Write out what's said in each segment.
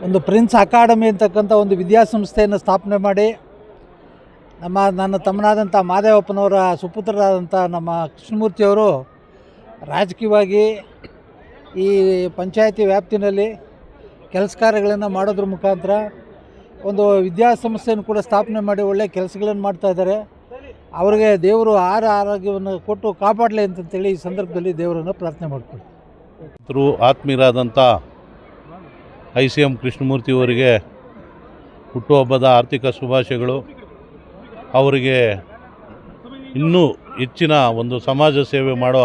ಒಂದು prince academy ಅಂತಕ್ಕಂಥ ಒಂದು ವಿದ್ಯಾಸಂಸ್ಥೆಯನ್ನು ಸ್ಥಾಪನೆ ಮಾಡಿ ನನ್ನ ತಮ್ಮನಾದಂಥ ಮಾದೇವಪ್ಪನವರ ಸುಪುತ್ರರಾದಂಥ ನಮ್ಮ ಕೃಷ್ಣಮೂರ್ತಿಯವರು ರಾಜಕೀಯವಾಗಿ ಈ ಪಂಚಾಯತಿ ವ್ಯಾಪ್ತಿನಲ್ಲಿ ಕೆಲಸ ಕಾರ್ಯಗಳನ್ನು ಮಾಡೋದ್ರ ಮುಖಾಂತರ ಒಂದು ವಿದ್ಯಾಸಂಸ್ಥೆಯನ್ನು ಕೂಡ ಸ್ಥಾಪನೆ ಮಾಡಿ ಒಳ್ಳೆಯ ಕೆಲಸಗಳನ್ನು ಮಾಡ್ತಾಯಿದ್ದಾರೆ. ಅವರಿಗೆ ದೇವರು ಆರೋಗ್ಯವನ್ನು ಕೊಟ್ಟು ಕಾಪಾಡಲಿ ಅಂತಂತೇಳಿ ಈ ಸಂದರ್ಭದಲ್ಲಿ ದೇವರನ್ನು ಪ್ರಾರ್ಥನೆ ಮಾಡ್ಕೊಳ್ತೀವಿ. ಆತ್ಮೀಯರಾದಂಥ ICM ಕೃಷ್ಣಮೂರ್ತಿಯವರಿಗೆ ಹುಟ್ಟುಹಬ್ಬದ ಆರ್ಥಿಕ ಶುಭಾಶಯಗಳು. ಅವರಿಗೆ ಇನ್ನೂ ಹೆಚ್ಚಿನ ಒಂದು ಸಮಾಜ ಸೇವೆ ಮಾಡೋ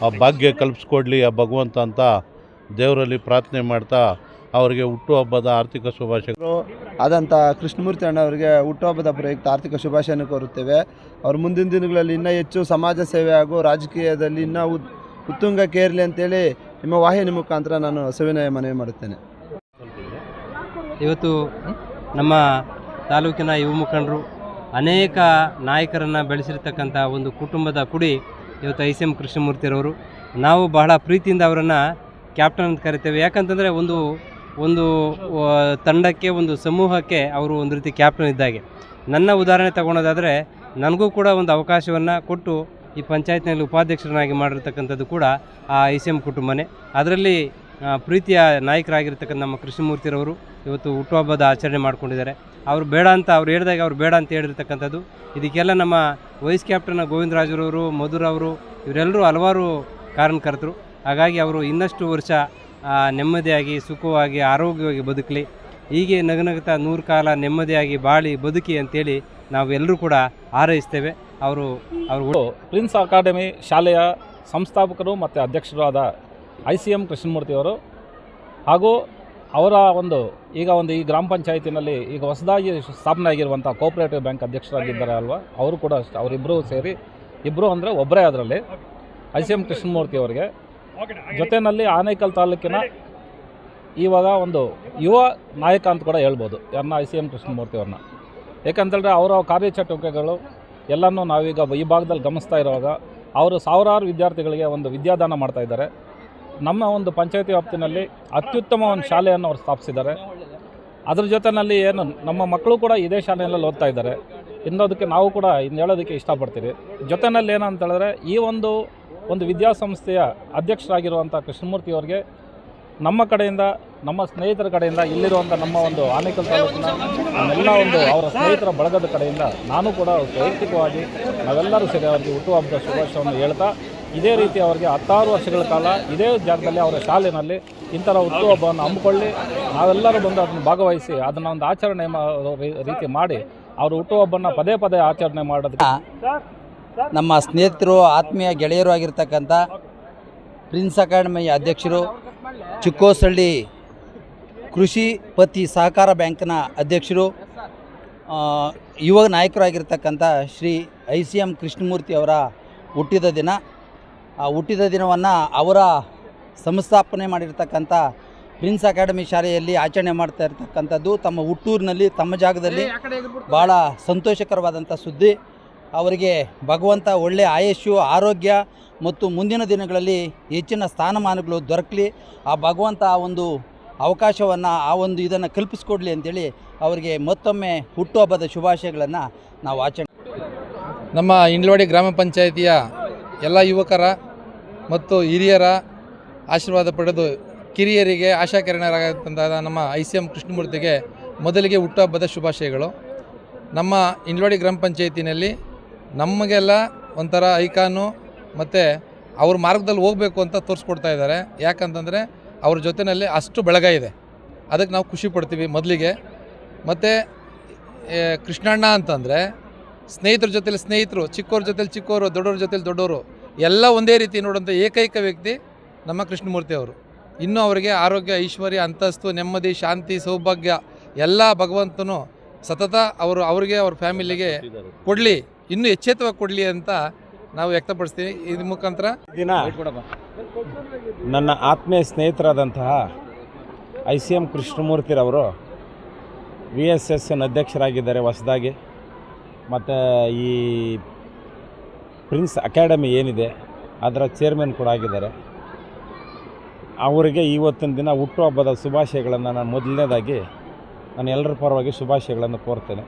ಆ ಭಾಗ್ಯ ಕಲ್ಪಿಸ್ಕೊಡ್ಲಿ ಆ ಭಗವಂತ ಅಂತ ದೇವರಲ್ಲಿ ಪ್ರಾರ್ಥನೆ ಮಾಡ್ತಾ ಅವರಿಗೆ ಹುಟ್ಟುಹಬ್ಬದ ಆರ್ಥಿಕ ಶುಭಾಶಯಗಳು. ಆದಂಥ ಕೃಷ್ಣಮೂರ್ತಿ ಅಣ್ಣವರಿಗೆ ಹುಟ್ಟುಹಬ್ಬದ ಪ್ರಯುಕ್ತ ಆರ್ಥಿಕ ಶುಭಾಶಯವನ್ನು ಕೋರುತ್ತೇವೆ. ಅವರು ಮುಂದಿನ ದಿನಗಳಲ್ಲಿ ಇನ್ನೂ ಹೆಚ್ಚು ಸಮಾಜ ಸೇವೆ ಹಾಗೂ ರಾಜಕೀಯದಲ್ಲಿ ಇನ್ನೂ ಉತ್ತುಂಗಕ್ಕೇರಲಿ ಅಂತೇಳಿ ನಿಮ್ಮ ವಾಹಿನಿ ಮುಖಾಂತರ ನಾನು ಸವಿನಯ ಮನವಿ ಮಾಡುತ್ತೇನೆ. ಇವತ್ತು ನಮ್ಮ ತಾಲೂಕಿನ ಯುವ ಮುಖಂಡರು ಅನೇಕ ನಾಯಕರನ್ನು ಬೆಳೆಸಿರ್ತಕ್ಕಂಥ ಒಂದು ಕುಟುಂಬದ ಕುಡಿ ಇವತ್ತು ICM ಕೃಷ್ಣಮೂರ್ತಿರವರು. ನಾವು ಬಹಳ ಪ್ರೀತಿಯಿಂದ ಅವರನ್ನು ಕ್ಯಾಪ್ಟನ್ ಅಂತ ಕರಿತೇವೆ. ಯಾಕಂತಂದರೆ ಒಂದು ತಂಡಕ್ಕೆ, ಒಂದು ಸಮೂಹಕ್ಕೆ ಅವರು ಒಂದು ರೀತಿ ಕ್ಯಾಪ್ಟನ್ ಇದ್ದಾಗೆ. ನನ್ನ ಉದಾಹರಣೆ ತಗೊಳ್ಳೋದಾದರೆ, ನನಗೂ ಕೂಡ ಒಂದು ಅವಕಾಶವನ್ನು ಕೊಟ್ಟು ಈ ಪಂಚಾಯತ್ನಲ್ಲಿ ಉಪಾಧ್ಯಕ್ಷರನ್ನಾಗಿ ಮಾಡಿರ್ತಕ್ಕಂಥದ್ದು ಕೂಡ ಆ ICM ಕುಟುಂಬನೇ. ಅದರಲ್ಲಿ ಪ್ರೀತಿಯ ನಾಯಕರಾಗಿರ್ತಕ್ಕಂಥ ನಮ್ಮ ಕೃಷ್ಣಮೂರ್ತಿರವರು ಇವತ್ತು ಹುಟ್ಟುಹಬ್ಬದ ಆಚರಣೆ ಮಾಡ್ಕೊಂಡಿದ್ದಾರೆ. ಅವರು ಬೇಡ ಅಂತ ಅವ್ರು ಹೇಳಿದಾಗ ಅವ್ರು ಬೇಡ ಅಂತ ಹೇಳಿರ್ತಕ್ಕಂಥದ್ದು. ಇದಕ್ಕೆಲ್ಲ ನಮ್ಮ ವೈಸ್ ಕ್ಯಾಪ್ಟನ್ ಗೋವಿಂದರಾಜರವರು, ಮಧುರವರು, ಇವರೆಲ್ಲರೂ ಹಲವಾರು ಕಾರಣಕರ್ತರು. ಹಾಗಾಗಿ ಅವರು ಇನ್ನಷ್ಟು ವರ್ಷ ನೆಮ್ಮದಿಯಾಗಿ, ಸುಖವಾಗಿ, ಆರೋಗ್ಯವಾಗಿ ಬದುಕಲಿ, ಹೀಗೆ ನಗನಗ್ತಾ 100 ಕಾಲ ನೆಮ್ಮದಿಯಾಗಿ ಬಾಳಿ ಬದುಕಿ ಅಂತೇಳಿ ನಾವೆಲ್ಲರೂ ಕೂಡ ಹಾರೈಸ್ತೇವೆ. ಅವರು ಪ್ರಿನ್ಸ್ ಅಕಾಡೆಮಿ ಶಾಲೆಯ ಸಂಸ್ಥಾಪಕರು ಮತ್ತು ಅಧ್ಯಕ್ಷರು ಆದ ICM ಕೃಷ್ಣಮೂರ್ತಿಯವರು ಹಾಗೂ ಅವರ ಈಗ ಈ ಗ್ರಾಮ ಪಂಚಾಯತಿನಲ್ಲಿ ಈಗ ಹೊಸದಾಗಿ ಸ್ಥಾಪನೆ ಆಗಿರುವಂಥ ಕೋಆಪರೇಟಿವ್ ಬ್ಯಾಂಕ್ ಅಧ್ಯಕ್ಷರಾಗಿದ್ದಾರೆ ಅಲ್ವಾ, ಅವರು ಕೂಡ ಅವರಿಬ್ಬರು ಸೇರಿ, ಇಬ್ಬರು ಅಂದರೆ ಒಬ್ಬರೇ ಅದರಲ್ಲಿ ICM ಕೃಷ್ಣಮೂರ್ತಿಯವರಿಗೆ ಜೊತೆಯಲ್ಲಿ ಆನೇಕಲ್ ತಾಲೂಕಿನ ಇವಾಗ ಒಂದು ಯುವ ನಾಯಕ ಅಂತ ಕೂಡ ಹೇಳ್ಬೋದು ಯಾರನ್ನ ICM ಕೃಷ್ಣಮೂರ್ತಿಯವ್ರನ್ನ. ಏಕೆಂತಂದರೆ ಅವರ ಕಾರ್ಯಚಟುವಟಿಕೆಗಳು ಎಲ್ಲನೂ ನಾವೀಗ ಈ ಭಾಗದಲ್ಲಿ ಗಮನಿಸ್ತಾ ಇರುವಾಗ ಅವರು ಸಾವಿರಾರು ವಿದ್ಯಾರ್ಥಿಗಳಿಗೆ ಒಂದು ವಿದ್ಯಾದಾನ ಮಾಡ್ತಾಯಿದ್ದಾರೆ. ನಮ್ಮ ಒಂದು ಪಂಚಾಯತಿ ವ್ಯಾಪ್ತಿನಲ್ಲಿ ಅತ್ಯುತ್ತಮ ಒಂದು ಶಾಲೆಯನ್ನು ಅವರು ಸ್ಥಾಪಿಸಿದ್ದಾರೆ. ಅದ್ರ ಜೊತೆಯಲ್ಲಿ ಏನು ನಮ್ಮ ಮಕ್ಕಳು ಕೂಡ ಇದೇ ಶಾಲೆಯಲ್ಲಿ ಓದ್ತಾ ಇದ್ದಾರೆ ಇನ್ನೋದಕ್ಕೆ ನಾವು ಕೂಡ ಹೇಳೋದಕ್ಕೆ ಇಷ್ಟಪಡ್ತೀವಿ. ಜೊತೆಯಲ್ಲಿ ಏನಂತ ಹೇಳಿದ್ರೆ, ಈ ಒಂದು ವಿದ್ಯಾಸಂಸ್ಥೆಯ ಅಧ್ಯಕ್ಷರಾಗಿರುವಂಥ ಕೃಷ್ಣಮೂರ್ತಿಯವರಿಗೆ ನಮ್ಮ ಕಡೆಯಿಂದ, ನಮ್ಮ ಸ್ನೇಹಿತರ ಕಡೆಯಿಂದ, ಇಲ್ಲಿರುವಂಥ ನಮ್ಮ ಒಂದು ಆನೇಕಲ್ ತಾಲೂಕಿನ ಎಲ್ಲ ಅವರ ಸ್ನೇಹಿತರ ಬಳಗದ ಕಡೆಯಿಂದ ನಾನು ಕೂಡ ವೈಯಕ್ತಿಕವಾಗಿ ನಾವೆಲ್ಲರೂ ಸೇರಿ ಅವರಿಗೆ ಹುಟ್ಟುಹಬ್ಬದ ಶುಭಾಶಯವನ್ನು ಹೇಳ್ತಾ, ಇದೇ ರೀತಿ ಅವರಿಗೆ 16 ವರ್ಷಗಳ ಕಾಲ ಇದೇ ಜಾಗದಲ್ಲಿ ಅವರ ಶಾಲೆಯಲ್ಲಿ ಇಂಥರ ಹುಟ್ಟುಹಬ್ಬವನ್ನು ಹಮ್ಮಿಕೊಳ್ಳಿ, ನಾವೆಲ್ಲರೂ ಬಂದು ಅದನ್ನು ಭಾಗವಹಿಸಿ ಅದನ್ನು ಒಂದು ಆಚರಣೆ ರೀತಿ ಮಾಡಿ ಅವರು ಹುಟ್ಟುಹಬ್ಬನ ಪದೇ ಪದೇ ಆಚರಣೆ ಮಾಡೋದಕ್ಕೆ ನಮ್ಮ ಸ್ನೇಹಿತರು, ಆತ್ಮೀಯ ಗೆಳೆಯರು ಆಗಿರ್ತಕ್ಕಂಥ ಪ್ರಿನ್ಸ್ ಅಕಾಡೆಮಿ ಅಧ್ಯಕ್ಷರು, ಚಿಕ್ಕೋಸಳ್ಳಿ ಕೃಷಿ ಪತ್ತಿ ಸಹಕಾರ ಬ್ಯಾಂಕ್ನ ಅಧ್ಯಕ್ಷರು, ಯುವ ನಾಯಕರಾಗಿರ್ತಕ್ಕಂಥ ಶ್ರೀ ICM ಕೃಷ್ಣಮೂರ್ತಿ ಅವರ ಹುಟ್ಟಿದ ದಿನ. ಆ ಹುಟ್ಟಿದ ದಿನವನ್ನು ಅವರ ಸಂಸ್ಥಾಪನೆ ಮಾಡಿರ್ತಕ್ಕಂಥ ಪ್ರಿನ್ಸ್ ಅಕಾಡೆಮಿ ಶಾಲೆಯಲ್ಲಿ ಆಚರಣೆ ಮಾಡ್ತಾ ಇರ್ತಕ್ಕಂಥದ್ದು ತಮ್ಮ ಹುಟ್ಟೂರಿನಲ್ಲಿ, ತಮ್ಮ ಜಾಗದಲ್ಲಿ ಭಾಳ ಸಂತೋಷಕರವಾದಂಥ ಸುದ್ದಿ. ಅವರಿಗೆ ಭಗವಂತ ಒಳ್ಳೆಯ ಆಯುಷ್ಯು, ಆರೋಗ್ಯ ಮತ್ತು ಮುಂದಿನ ದಿನಗಳಲ್ಲಿ ಹೆಚ್ಚಿನ ಸ್ಥಾನಮಾನಗಳು ದೊರಕಲಿ, ಆ ಭಗವಂತ ಆ ಒಂದು ಅವಕಾಶವನ್ನು, ಆ ಒಂದು ಇದನ್ನು ಕಲ್ಪಿಸ್ಕೊಡ್ಲಿ ಅಂತೇಳಿ ಅವರಿಗೆ ಮತ್ತೊಮ್ಮೆ ಹುಟ್ಟುಹಬ್ಬದ ಶುಭಾಶಯಗಳನ್ನು ನಾವು ಆಚರಣೆ. ನಮ್ಮ ಇಂಡ್ಲವಾಡಿ ಗ್ರಾಮ ಪಂಚಾಯಿತಿಯ ಎಲ್ಲ ಯುವಕರ ಮತ್ತು ಹಿರಿಯರ ಆಶೀರ್ವಾದ ಪಡೆದು ಕಿರಿಯರಿಗೆ ಆಶಾಕಿರಣರಾಗತಕ್ಕಂಥ ನಮ್ಮ ICM ಕೃಷ್ಣಮೂರ್ತಿಗೆ ಮೊದಲಿಗೆ ಹುಟ್ಟುಹಬ್ಬದ ಶುಭಾಶಯಗಳು. ನಮ್ಮ ಇಂಡ್ಲವಾಡಿ ಗ್ರಾಮ ಪಂಚಾಯಿತಿನಲ್ಲಿ ನಮಗೆಲ್ಲ ಒಂಥರ ಐಕಾನು ಮತ್ತು ಅವ್ರ ಮಾರ್ಗದಲ್ಲಿ ಹೋಗಬೇಕು ಅಂತ ತೋರಿಸ್ಕೊಡ್ತಾ ಇದ್ದಾರೆ. ಯಾಕಂತಂದರೆ ಅವ್ರ ಜೊತೆಯಲ್ಲಿ ಅಷ್ಟು ಬೆಳಗ ಇದೆ, ಅದಕ್ಕೆ ನಾವು ಖುಷಿ ಪಡ್ತೀವಿ ಮೊದಲಿಗೆ. ಮತ್ತು ಕೃಷ್ಣಣ್ಣ ಅಂತಂದರೆ ಸ್ನೇಹಿತರ ಜೊತೆಲಿ ಸ್ನೇಹಿತರು, ಚಿಕ್ಕವ್ರ ಜೊತೆಲಿ ಚಿಕ್ಕವರು, ದೊಡ್ಡವ್ರ ಜೊತೆಲಿ ದೊಡ್ಡವರು, ಎಲ್ಲ ಒಂದೇ ರೀತಿ ನೋಡುವಂಥ ಏಕೈಕ ವ್ಯಕ್ತಿ ನಮ್ಮ ಕೃಷ್ಣಮೂರ್ತಿ ಅವರು. ಇನ್ನೂ ಅವರಿಗೆ ಆರೋಗ್ಯ, ಐಶ್ವರ್ಯ, ಅಂತಸ್ತು, ನೆಮ್ಮದಿ, ಶಾಂತಿ, ಸೌಭಾಗ್ಯ ಎಲ್ಲ ಭಗವಂತನು ಸತತ ಅವ್ರಿಗೆ ಅವ್ರ ಫ್ಯಾಮಿಲಿಗೆ ಕೊಡಲಿ, ಇನ್ನೂ ಎಚ್ಚೆತ್ತವಾಗಿ ಕೊಡಲಿ ಅಂತ ನಾವು ವ್ಯಕ್ತಪಡಿಸ್ತೀವಿ. ಇದ್ರ ಮುಖಾಂತರ ದಿನ ನನ್ನ ಆತ್ಮೀಯ ಸ್ನೇಹಿತರಾದಂತಹ ICM ಕೃಷ್ಣಮೂರ್ತಿರವರು VSSN ಅಧ್ಯಕ್ಷರಾಗಿದ್ದಾರೆ ಹೊಸದಾಗಿ. ಮತ್ತು ಈ ಪ್ರಿನ್ಸ್ ಅಕಾಡೆಮಿ ಏನಿದೆ ಅದರ ಚೇರ್ಮನ್ ಕೂಡ ಆಗಿದ್ದಾರೆ. ಅವರಿಗೆ ಇವತ್ತಿನ ದಿನ ಹುಟ್ಟುಹಬ್ಬದ ಶುಭಾಶಯಗಳನ್ನು ನಾನು ಮೊದಲನೇದಾಗಿ ನಾನು ಎಲ್ಲರ ಪರವಾಗಿ ಶುಭಾಶಯಗಳನ್ನು ಕೋರ್ತೇನೆ.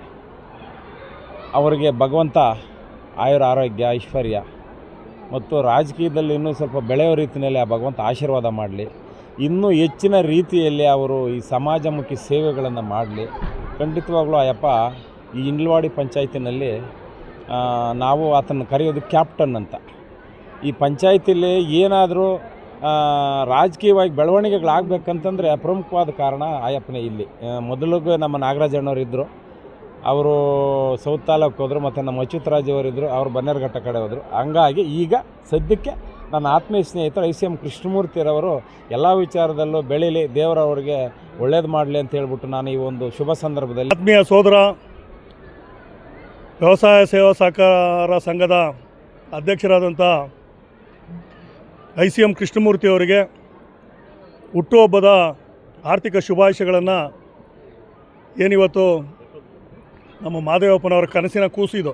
ಅವರಿಗೆ ಭಗವಂತ ಆಯುರ ಆರೋಗ್ಯ ಐಶ್ವರ್ಯ ಮತ್ತು ರಾಜಕೀಯದಲ್ಲಿ ಇನ್ನೂ ಸ್ವಲ್ಪ ಬೆಳೆಯೋ ರೀತಿಯಲ್ಲಿ ಆ ಭಗವಂತ ಆಶೀರ್ವಾದ ಮಾಡಲಿ. ಇನ್ನೂ ಹೆಚ್ಚಿನ ರೀತಿಯಲ್ಲಿ ಅವರು ಈ ಸಮಾಜಮುಖಿ ಸೇವೆಗಳನ್ನು ಮಾಡಲಿ. ಖಂಡಿತವಾಗ್ಲೂ ಅಯ್ಯಪ್ಪ ಈ ಇಂಡ್ಲವಾಡಿ ಪಂಚಾಯತಿನಲ್ಲಿ ನಾವು ಆತನ ಕರೆಯೋದು ಕ್ಯಾಪ್ಟನ್ ಅಂತ. ಈ ಪಂಚಾಯತಿಲಿ ಏನಾದರೂ ರಾಜಕೀಯವಾಗಿ ಬೆಳವಣಿಗೆಗಳಾಗಬೇಕಂತಂದರೆ ಪ್ರಮುಖವಾದ ಕಾರಣ ಅಯ್ಯಪ್ಪನೇ. ಇಲ್ಲಿ ಮೊದಲಿಗೆ ನಮ್ಮ ನಾಗರಾಜಣ್ಣವ್ರು ಇದ್ದರು, ಅವರು ಸೌತ್ ತಾಲೂಕು ಹೋದರು, ಮತ್ತು ನಮ್ಮ ಅಚ್ಯುತರಾಜ್ ಅವರಿದ್ದರು, ಅವರು ಬನ್ನೇರುಘಟ್ಟ ಕಡೆ ಹೋದರು. ಹಂಗಾಗಿ ಈಗ ಸದ್ಯಕ್ಕೆ ನನ್ನ ಆತ್ಮೀಯ ಸ್ನೇಹಿತರು ICM ಕೃಷ್ಣಮೂರ್ತಿರವರು ಎಲ್ಲ ವಿಚಾರದಲ್ಲೂ ಬೆಳೀಲಿ, ದೇವರವರಿಗೆ ಒಳ್ಳೇದು ಮಾಡಲಿ ಅಂತ ಹೇಳ್ಬಿಟ್ಟು ನಾನು ಈ ಒಂದು ಶುಭ ಸಂದರ್ಭದಲ್ಲಿ ಆತ್ಮೀಯ ಸೋದರ ವ್ಯವಸಾಯ ಸೇವಾ ಸಹಕಾರ ಸಂಘದ ಅಧ್ಯಕ್ಷರಾದಂಥ ICM ಕೃಷ್ಣಮೂರ್ತಿಯವರಿಗೆ ಹುಟ್ಟುಹಬ್ಬದ ಆರ್ಥಿಕ ಶುಭಾಶಯಗಳನ್ನು ಏನಿವತ್ತು ನಮ್ಮ ಮಾದೇವಪ್ಪನವರ ಕನಸಿನ ಕೂಸಿದು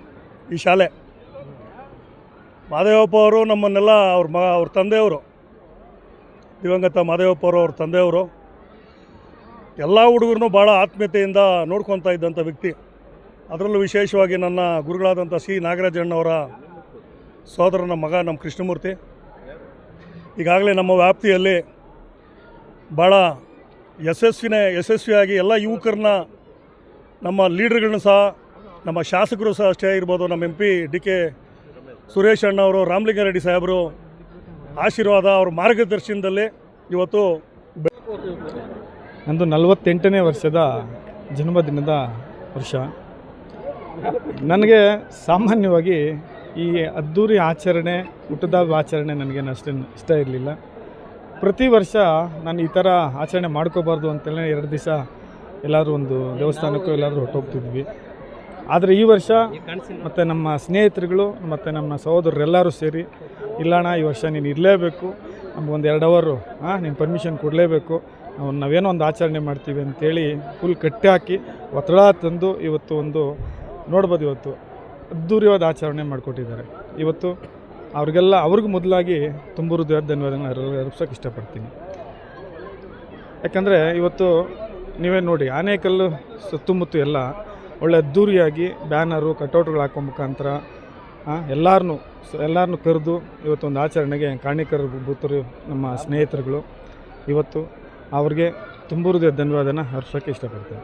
ಈ ಶಾಲೆ. ಮಾದೇವಪ್ಪ ಅವರು ನಮ್ಮನ್ನೆಲ್ಲ ಅವ್ರ ತಂದೆಯವರು, ದಿವಂಗತ ಮಾದೇವಪ್ಪ ಅವ್ರ ತಂದೆಯವರು ಎಲ್ಲ ಹುಡುಗರನ್ನೂ ಭಾಳ ಆತ್ಮೀಯತೆಯಿಂದ ನೋಡ್ಕೊತಾ ಇದ್ದಂಥ ವ್ಯಕ್ತಿ. ಅದರಲ್ಲೂ ವಿಶೇಷವಾಗಿ ನನ್ನ ಗುರುಗಳಾದಂಥ ಸಿ ನಾಗರಾಜಣ್ಣವರ ಸೋದರನ ಮಗ ನಮ್ಮ ಕೃಷ್ಣಮೂರ್ತಿ ಈಗಾಗಲೇ ನಮ್ಮ ವ್ಯಾಪ್ತಿಯಲ್ಲಿ ಭಾಳ ಯಶಸ್ವಿಯಾಗಿ ಎಲ್ಲ ಯುವಕರನ್ನ, ನಮ್ಮ ಲೀಡರ್ಗಳನ್ನ ಸಹ, ನಮ್ಮ ಶಾಸಕರು ಸಹ ಅಷ್ಟೇ ಇರ್ಬೋದು, ನಮ್ಮ MP DK ಸುರೇಶ್ ಅಣ್ಣವರು, ರಾಮಲಿಂಗಾರೆಡ್ಡಿ ಸಾಹೇಬರು ಆಶೀರ್ವಾದ, ಅವ್ರ ಮಾರ್ಗದರ್ಶನದಲ್ಲಿ ಇವತ್ತು ನಂದು 48ನೇ ವರ್ಷದ ಜನ್ಮದಿನದ ವರ್ಷ. ನನಗೆ ಸಾಮಾನ್ಯವಾಗಿ ಈ ಅದ್ಧೂರಿ ಆಚರಣೆ, ಹುಟ್ಟುಹಬ್ಬ ಆಚರಣೆ ನನಗೇನು ಅಷ್ಟೇನು ಇಷ್ಟ ಇರಲಿಲ್ಲ. ಪ್ರತಿ ವರ್ಷ ನಾನು ಈ ಥರ ಆಚರಣೆ ಮಾಡ್ಕೋಬಾರ್ದು ಅಂತೇಳಿ 2 ದಿವಸ ಎಲ್ಲಾದರೂ ಒಂದು ದೇವಸ್ಥಾನಕ್ಕೂ ಎಲ್ಲಾದರೂ ಹೊರಟೋಗ್ತಿದ್ವಿ. ಆದರೆ ಈ ವರ್ಷ ಮತ್ತು ನಮ್ಮ ಸ್ನೇಹಿತರುಗಳು ಮತ್ತು ನಮ್ಮ ಸಹೋದರರೆಲ್ಲರೂ ಸೇರಿ, ಇಲ್ಲಣ್ಣ ಈ ವರ್ಷ ನೀನು ಇರಲೇಬೇಕು, ನಮಗೊಂದು 2 ಅವರು ನೀನು ಪರ್ಮಿಷನ್ ಕೊಡಲೇಬೇಕು, ನಾವೇನೋ ಒಂದು ಆಚರಣೆ ಮಾಡ್ತೀವಿ ಅಂತೇಳಿ ಫುಲ್ ಕಟ್ಟಿ ಹಾಕಿ ಒತ್ತಡ ತಂದು ಇವತ್ತು ಒಂದು ನೋಡ್ಬೋದು, ಇವತ್ತು ಅದ್ಧೂರಿಯಾದ ಆಚರಣೆ ಮಾಡಿಕೊಟ್ಟಿದ್ದಾರೆ. ಇವತ್ತು ಅವ್ರಿಗೂ ಮೊದಲಾಗಿ ತುಂಬ ಹೃದಯದ ಧನ್ಯವಾದಗಳನ್ನ ಅರ್ಪಿಸೋಕೆ ಇಷ್ಟಪಡ್ತೀನಿ. ಯಾಕಂದರೆ ಇವತ್ತು ನೀವೇ ನೋಡಿ, ಆನೇಕಲ್ಲು ಸುತ್ತಮುತ್ತ ಎಲ್ಲ ಒಳ್ಳೆ ಅದ್ಧೂರಿಯಾಗಿ ಬ್ಯಾನರು, ಕಟೌಟ್ಗಳು ಹಾಕೋ ಮುಖಾಂತರ ಎಲ್ಲರನ್ನೂ ಕರೆದು ಇವತ್ತೊಂದು ಆಚರಣೆಗೆ ಕಾರಣೀಕರಭೂತರು ನಮ್ಮ ಸ್ನೇಹಿತರುಗಳು. ಇವತ್ತು ಅವ್ರಿಗೆ ತುಂಬ ಹೃದಯದ ಧನ್ಯವಾದನ ಅರ್ಪಿಸೋಕ್ಕೆ ಇಷ್ಟಪಡ್ತೀನಿ.